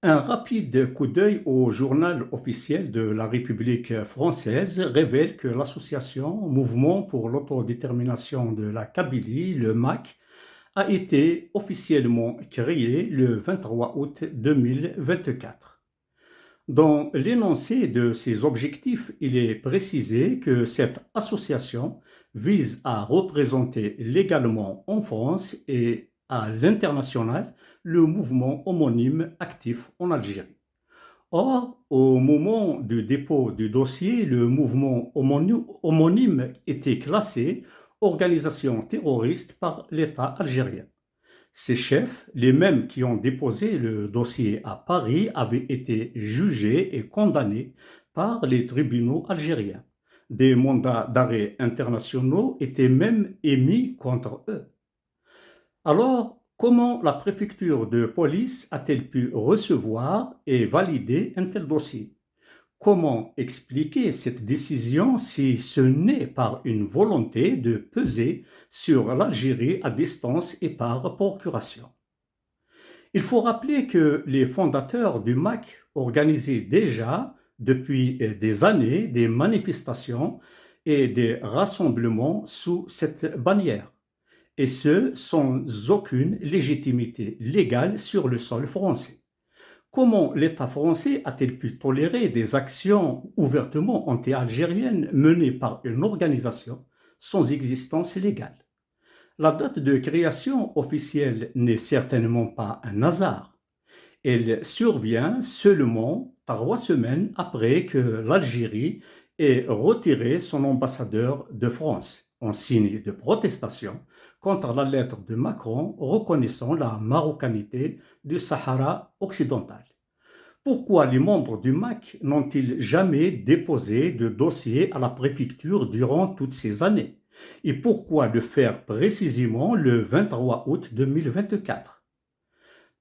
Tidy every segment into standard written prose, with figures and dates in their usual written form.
Un rapide coup d'œil au journal officiel de la République française révèle que l'association Mouvement pour l'autodétermination de la Kabylie, le MAC, a été officiellement créée le 23 août 2024. Dans l'énoncé de ses objectifs, il est précisé que cette association vise à représenter légalement en France et à l'international le mouvement homonyme actif en Algérie. Or, au moment du dépôt du dossier, le mouvement homonyme était classé organisation terroriste par l'État algérien. Ces chefs, les mêmes qui ont déposé le dossier à Paris, avaient été jugés et condamnés par les tribunaux algériens. Des mandats d'arrêt internationaux étaient même émis contre eux. Alors, comment la préfecture de police a-t-elle pu recevoir et valider un tel dossier? Comment expliquer cette décision si ce n'est par une volonté de peser sur l'Algérie à distance et par procuration? Il faut rappeler que les fondateurs du MAC organisaient déjà depuis des années des manifestations et des rassemblements sous cette bannière, et ce sans aucune légitimité légale sur le sol français. Comment l'État français a-t-il pu tolérer des actions ouvertement anti-algériennes menées par une organisation sans existence légale? La date de création officielle n'est certainement pas un hasard. Elle survient seulement 3 semaines après que l'Algérie ait retiré son ambassadeur de France, en signe de protestation contre la lettre de Macron reconnaissant la marocanité du Sahara occidental. Pourquoi les membres du MAC n'ont-ils jamais déposé de dossier à la préfecture durant toutes ces années? Et pourquoi le faire précisément le 23 août 2024?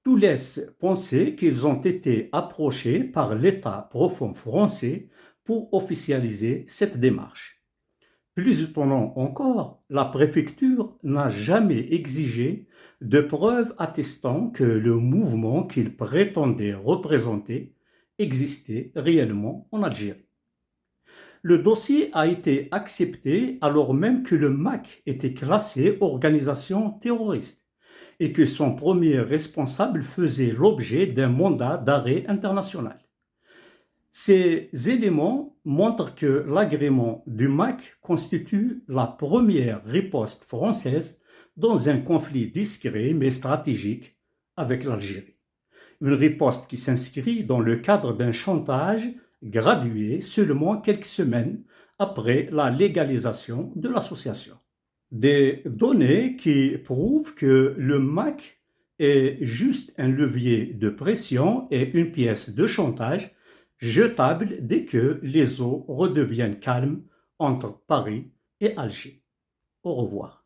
Tout laisse penser qu'ils ont été approchés par l'État profond français pour officialiser cette démarche. Plus étonnant encore, la préfecture n'a jamais exigé de preuves attestant que le mouvement qu'il prétendait représenter existait réellement en Algérie. Le dossier a été accepté alors même que le MAC était classé organisation terroriste et que son premier responsable faisait l'objet d'un mandat d'arrêt international. Ces éléments montrent que l'agrément du MAC constitue la première riposte française dans un conflit discret mais stratégique avec l'Algérie. Une riposte qui s'inscrit dans le cadre d'un chantage gradué seulement quelques semaines après la légalisation de l'association. Des données qui prouvent que le MAC est juste un levier de pression et une pièce de chantage jetable dès que les eaux redeviennent calmes entre Paris et Alger. Au revoir.